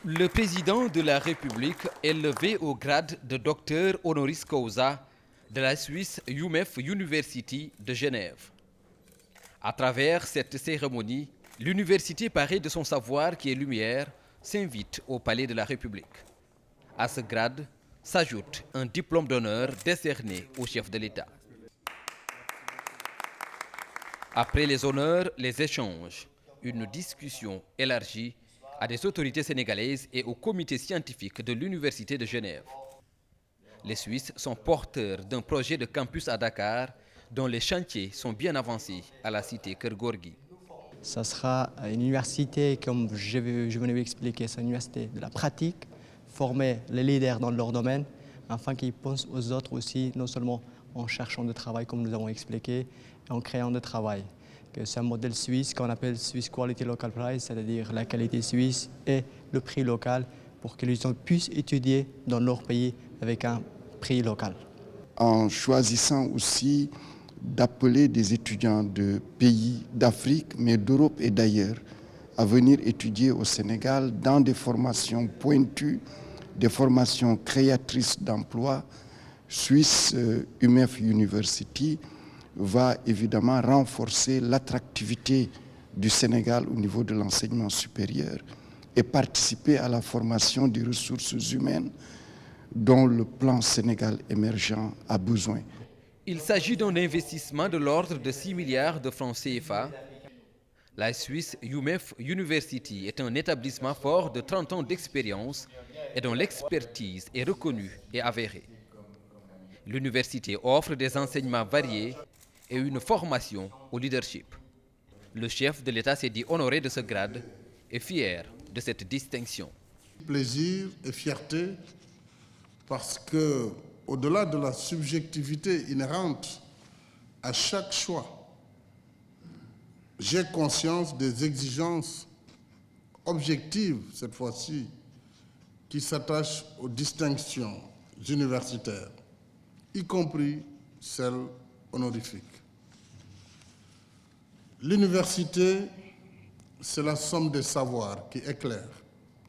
Le président de la République est élevé au grade de docteur honoris causa de la Swiss UMF University de Genève. À travers cette cérémonie, l'université parée de son savoir qui est lumière s'invite au palais de la République. À ce grade s'ajoute un diplôme d'honneur décerné au chef de l'État. Après les honneurs, les échanges, une discussion élargie à des autorités sénégalaises et au comité scientifique de l'Université de Genève. Les Suisses sont porteurs d'un projet de campus à Dakar dont les chantiers sont bien avancés à la cité Keur Gorgui. Ça sera une université, comme je venais de l'expliquer, c'est une université de la pratique, former les leaders dans leur domaine, afin qu'ils pensent aux autres aussi, non seulement en cherchant du travail, comme nous avons expliqué, et en créant du travail. C'est un modèle suisse qu'on appelle Swiss Quality Local Prize, c'est-à-dire la qualité suisse et le prix local, pour qu'ils puissent étudier dans leur pays avec un prix local. En choisissant aussi d'appeler des étudiants de pays d'Afrique, mais d'Europe et d'ailleurs, à venir étudier au Sénégal dans des formations pointues, des formations créatrices d'emplois, Swiss UMF University va évidemment renforcer l'attractivité du Sénégal au niveau de l'enseignement supérieur et participer à la formation des ressources humaines dont le plan Sénégal émergent a besoin. Il s'agit d'un investissement de l'ordre de 6 milliards de francs CFA. La Swiss UMF University est un établissement fort de 30 ans d'expérience et dont l'expertise est reconnue et avérée. L'université offre des enseignements variés et une formation au leadership. Le chef de l'État s'est dit honoré de ce grade et fier de cette distinction. Plaisir et fierté parce que, au-delà de la subjectivité inhérente à chaque choix, j'ai conscience des exigences objectives, cette fois-ci, qui s'attachent aux distinctions universitaires, y compris celles honorifiques. L'université, c'est la somme des savoirs qui éclairent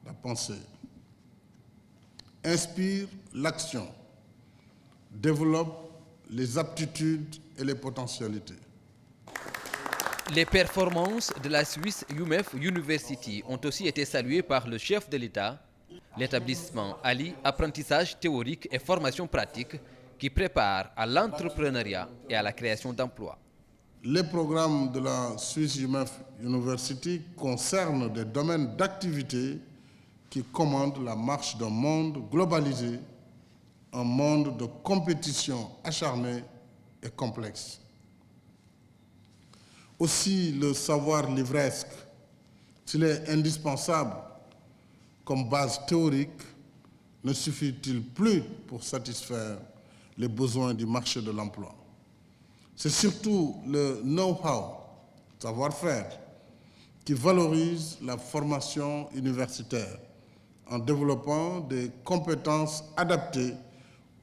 la pensée, inspire l'action, développe les aptitudes et les potentialités. Les performances de la Swiss UMF University ont aussi été saluées par le chef de l'État. L'établissement allie apprentissage théorique et formation pratique qui prépare à l'entrepreneuriat et à la création d'emplois. Les programmes de la Swiss UMF University concernent des domaines d'activité qui commandent la marche d'un monde globalisé, un monde de compétition acharnée et complexe. Aussi, le savoir livresque, s'il est indispensable comme base théorique, ne suffit-il plus pour satisfaire les besoins du marché de l'emploi. C'est surtout le know-how, savoir-faire, qui valorise la formation universitaire en développant des compétences adaptées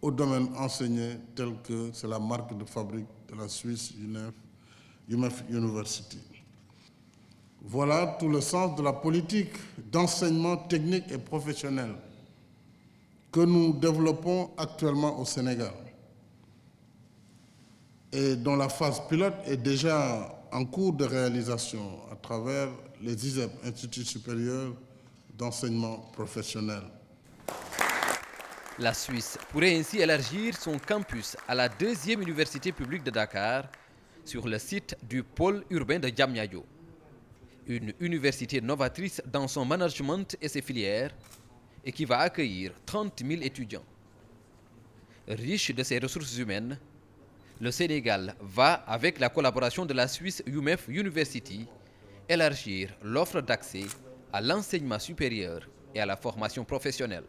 au domaine enseigné tel que c'est la marque de fabrique de la Swiss UMF University. Voilà tout le sens de la politique d'enseignement technique et professionnel que nous développons actuellement au Sénégal et dont la phase pilote est déjà en cours de réalisation à travers les ISEP, Instituts supérieurs d'enseignement professionnel. La Suisse pourrait ainsi élargir son campus à la deuxième université publique de Dakar sur le site du pôle urbain de Diamniadio. Une université novatrice dans son management et ses filières et qui va accueillir 30 000 étudiants. Riche de ses ressources humaines, le Sénégal va, avec la collaboration de la Swiss UMF University, élargir l'offre d'accès à l'enseignement supérieur et à la formation professionnelle.